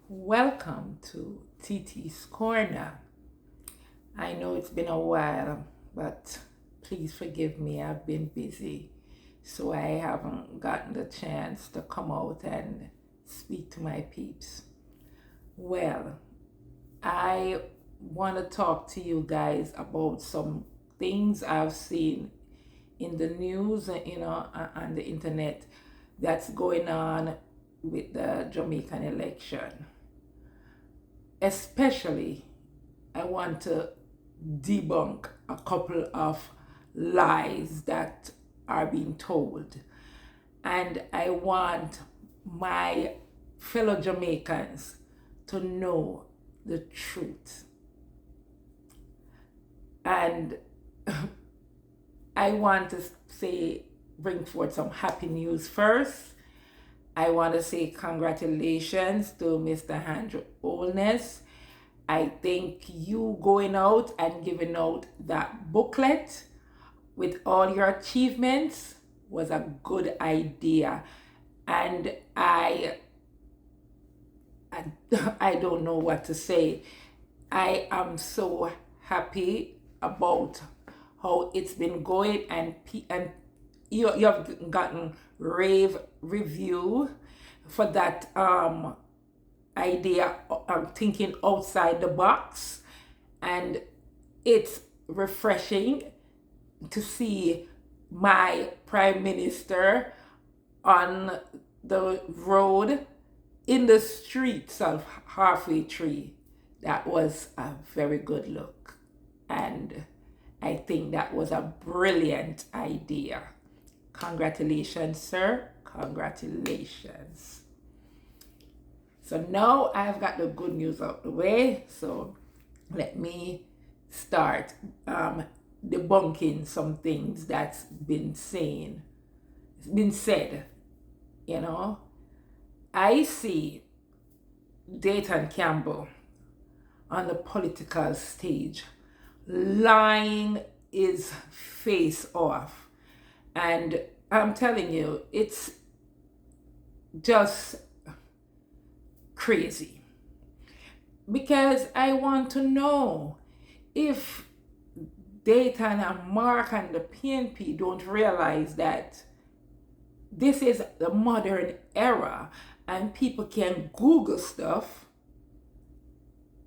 Welcome to TT's Corner. I know it's been a while, but please forgive me. I've been busy, so I haven't gotten the chance to come out and speak to my peeps. Well, I want to talk to you guys about some things I've seen in the news, on the internet that's going on with the Jamaican election. Especially, I want to debunk a couple of lies that are being told. And I want my fellow Jamaicans to know the truth. And I want to bring forth some happy news first. I want to say congratulations to Mr. Andrew Holness. I think you going out and giving out that booklet with all your achievements was a good idea. And I, I don't know what to say. I am so happy about how it's been going, and you have gotten rave review for that idea of thinking outside the box, and it's refreshing to see my prime minister on the road in the streets of Halfway Tree. That was a very good look, and I think that was a brilliant idea. Congratulations, sir. Congratulations. So now I've got the good news out the way. So let me start debunking some things that's been said. You know, I see Dayton Campbell on the political stage lying his face off. And I'm telling you, it's just crazy. Because I want to know if Dayton and Mark and the PNP don't realize that this is the modern era and people can Google stuff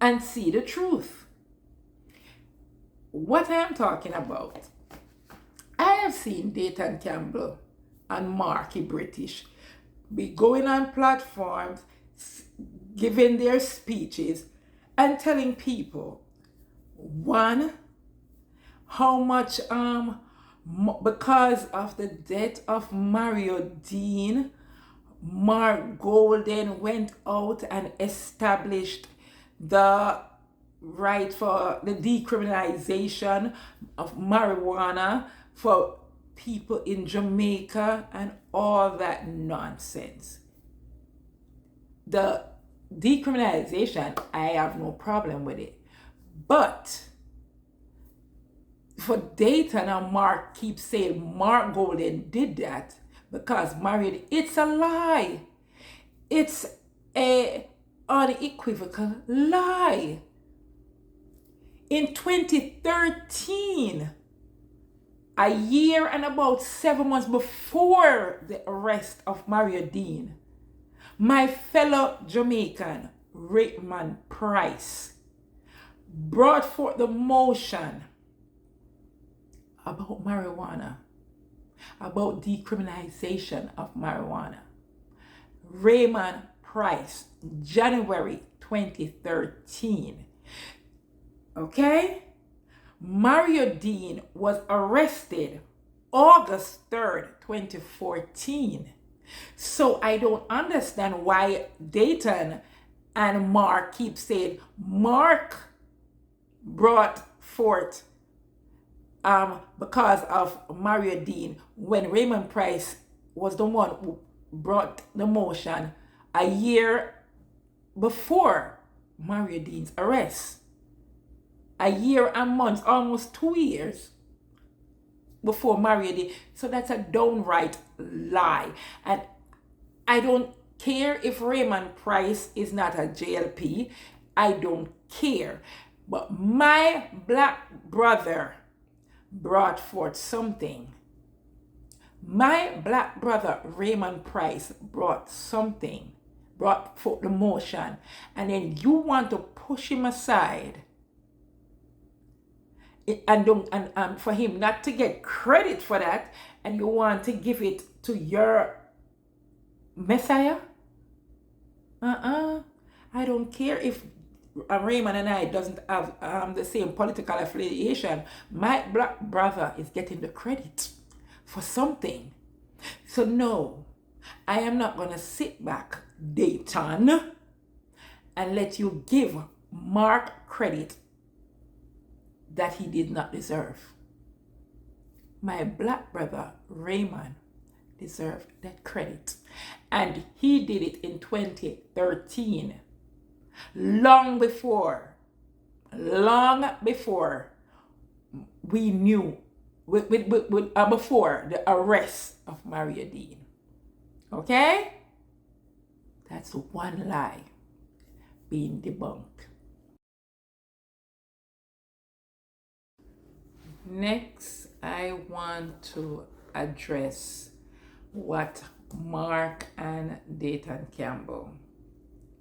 and see the truth. What I am talking about, I have seen Dayton Campbell and Marky British be going on platforms, giving their speeches, and telling people, one, how much because of the death of Mario Dean, Mark Golden went out and established the right for the decriminalization of marijuana for people in Jamaica and all that nonsense. The decriminalization, I have no problem with it. But for Dayton and Mark keep saying Mark Golden did that because married, it's a lie. It's a unequivocal lie. In 2013, a year and about 7 months before the arrest of Mario Dean, my fellow Jamaican, Raymond Price, brought forth the motion about marijuana, about decriminalization of marijuana. Raymond Price, January 2013. Okay? Mario Dean was arrested August 3rd, 2014. So I don't understand why Dayton and Mark keep saying Mark brought forth because of Mario Dean when Raymond Price was the one who brought the motion a year before Mario Dean's arrest. A year and months, almost 2 years before Mario Dean. So that's a downright lie. And I don't care if Raymond Price is not a JLP. I don't care. But my black brother brought forth something. My black brother Raymond Price brought something, brought forth the motion, and then you want to push him aside and for him not to get credit for that, and you want to give it to your Messiah? I don't care if Raymond and I doesn't have the same political affiliation. My black brother is getting the credit for something. So no, I am not going to sit back, Dayton, and let you give Mark credit that he did not deserve. My black brother Raymond deserved that credit, and he did it in 2013, long before we knew, before the arrest of Maria Dean. Okay? That's one lie being debunked. Next, I want to address what Mark and Dayton Campbell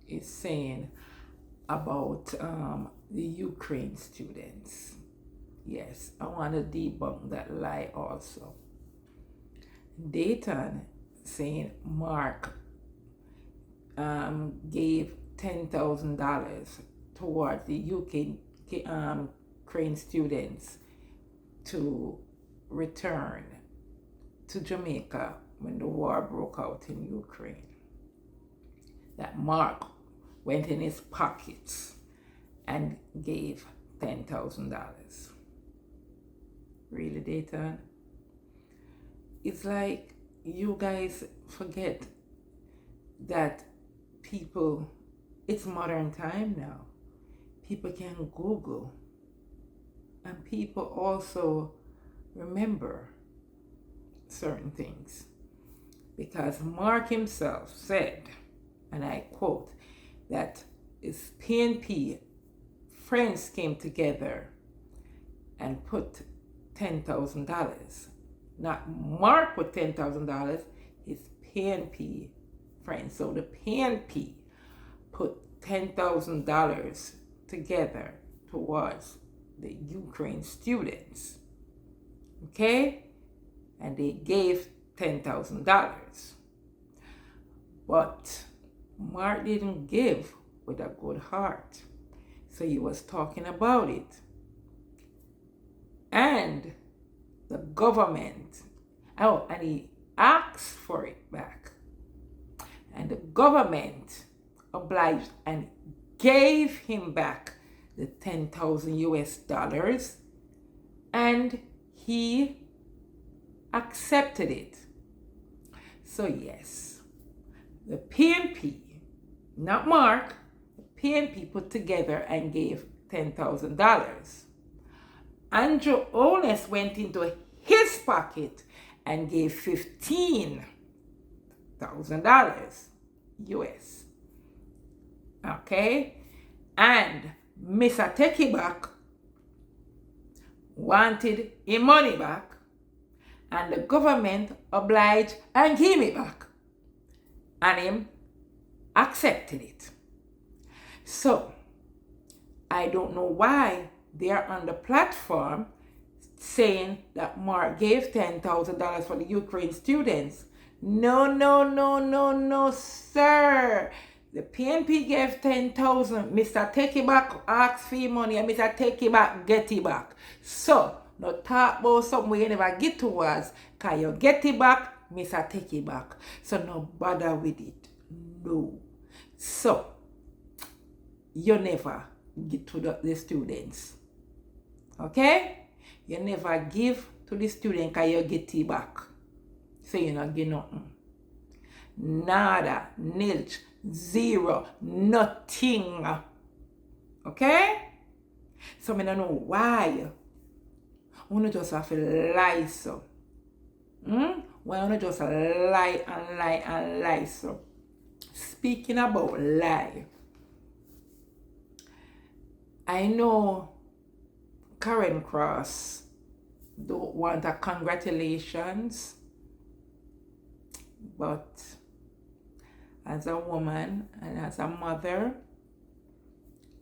is saying about the Ukraine students. Yes, I want to debunk that lie also. Dayton saying Mark gave $10,000 towards the Ukraine students to return to Jamaica when the war broke out in Ukraine. That Mark went in his pockets and gave $10,000. Really, Dayton? It's like you guys forget that people, it's modern time now. People can Google, and people also remember certain things. Because Mark himself said, and I quote, that his PNP friends came together and put $10,000. Not Mark put $10,000, his PNP friends. So the PNP put $10,000 together towards the Ukraine students. Okay? And they gave $10,000. But Mark didn't give with a good heart. So he was talking about it. And the government, and he asked for it back. And the government obliged and gave him back the 10,000 US dollars, and he accepted it. So yes, the PNP, not Mark, the PNP put together and gave $10,000. Andrew Holness went into his pocket and gave $15,000 US. Okay? And Mr. Tekiback wanted his money back, and the government obliged and gave it back. And him accepted it. So, I don't know why they are on the platform saying that Mark gave $10,000 for the Ukraine students. No, sir. The PNP gave 10,000. Mr. Tekiback asked for money, and Mr. Tekiback get it back. So, no talk about something you never get towards, because you get it back, Mr. Tekiback. So, no bother with it. No. So, you never get to the students. Okay? You never give to the student because you get it back. So, you not give nothing. Nada, nilch, zero, nothing. Okay? So I don't know why you just have to lie so. Why you just lie so? Speaking about lie, I know Karen Cross don't want a congratulations, but as a woman and as a mother,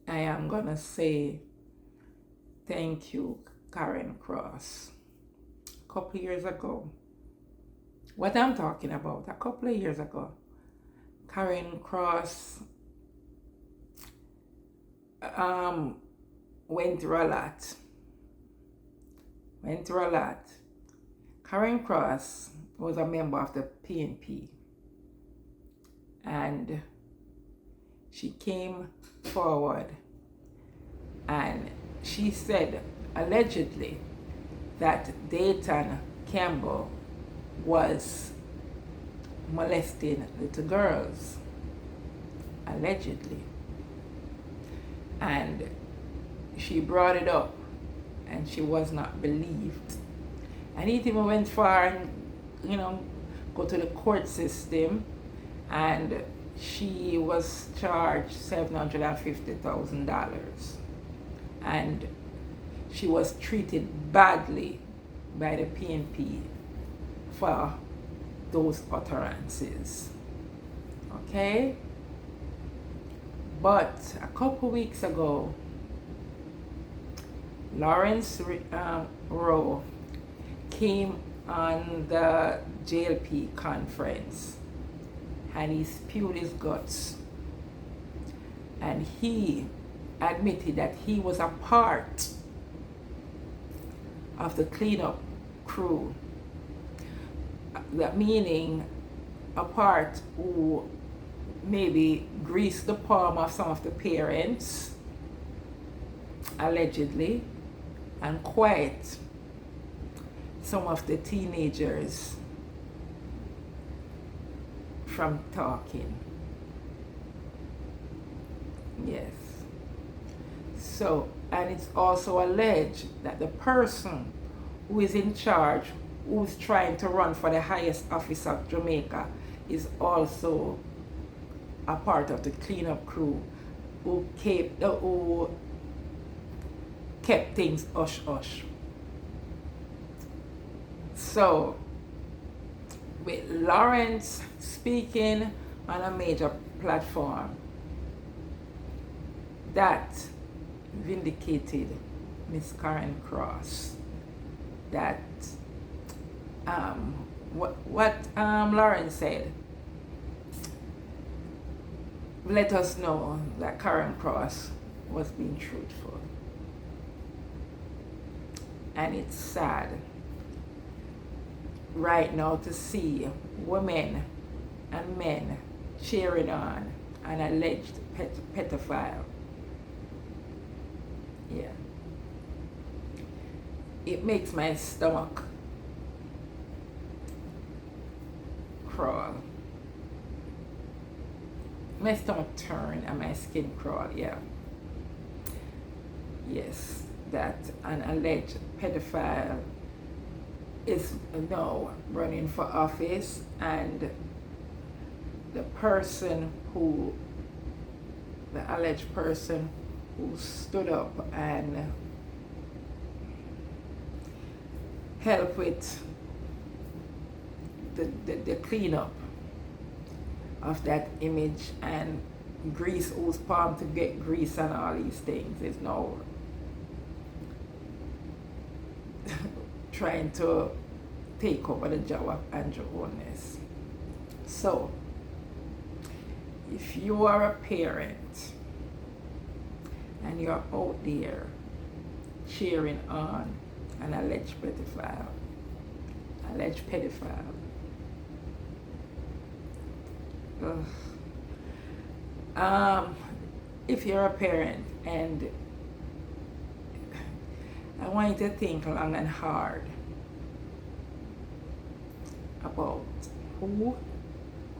I am gonna say thank you, Karen Cross. A couple years ago, what I'm talking about, a couple of years ago, Karen Cross went through a lot. Karen Cross was a member of the PNP, and she came forward and she said allegedly that Dayton Campbell was molesting little girls, allegedly. And she brought it up and she was not believed. And it even went far and, go to the court system, and she was charged $750,000. And she was treated badly by the PNP for those utterances. Okay? But a couple weeks ago, Lawrence Rowe came on the JLP conference and he spewed his guts, and he admitted that he was a part of the cleanup crew, that meaning a part who maybe greased the palm of some of the parents, allegedly, and quiet some of the teenagers from talking. Yes. So, and it's also alleged that the person who is in charge, who's trying to run for the highest office of Jamaica, is also a part of the cleanup crew who kept things hush hush. So, with Lawrence speaking on a major platform, that vindicated Miss Karen Cross. That what Lawrence said let us know that Karen Cross was being truthful. And it's sad right now to see women and men cheering on an alleged pedophile. Yeah. It makes my stomach crawl. My stomach turn and my skin crawl, yeah. Yes, that an alleged pedophile is now running for office, and the alleged person who stood up and helped with the cleanup of that image and grease whose palm to get grease and all these things is now trying to take over the job of Andrew Holness. So, if you are a parent and you're out there cheering on an alleged pedophile, if you're a parent, and I want you to think long and hard about whom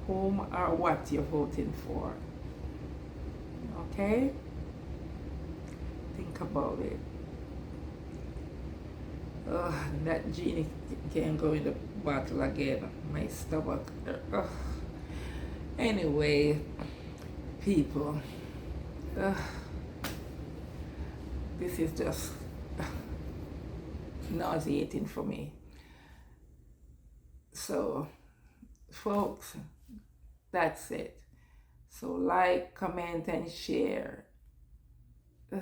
or what you're voting for. Okay? Think about it. That genie can go in the bottle again. My stomach. Anyway, people, uh, this is just nauseating for me. So, folks, that's it. So, like, comment, and share. Ugh.